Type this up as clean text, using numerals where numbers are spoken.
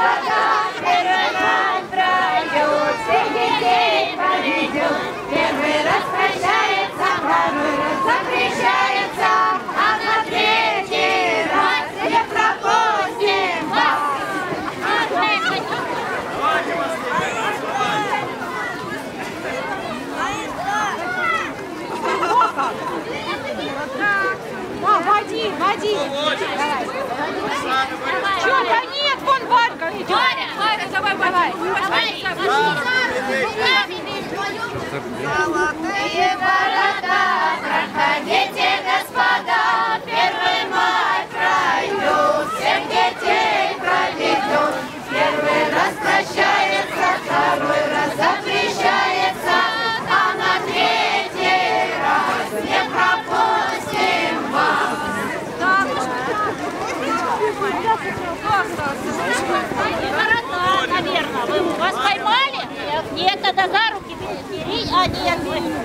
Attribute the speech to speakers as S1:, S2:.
S1: господа, первый раз пройдет, всех детей поведет. Первый раз прощается, второй раз запрещается, а на третий раз не пропустим вас.
S2: Води, води. Давай. Чё, да нет, вон Варька идет. Варя, давай.
S1: Золотые ворота, проходите, господа, первый май пройдет, всех детей проведет. Первый раз прощается, второй раз запрещается, а на третий раз не пропустим вас.
S2: Так,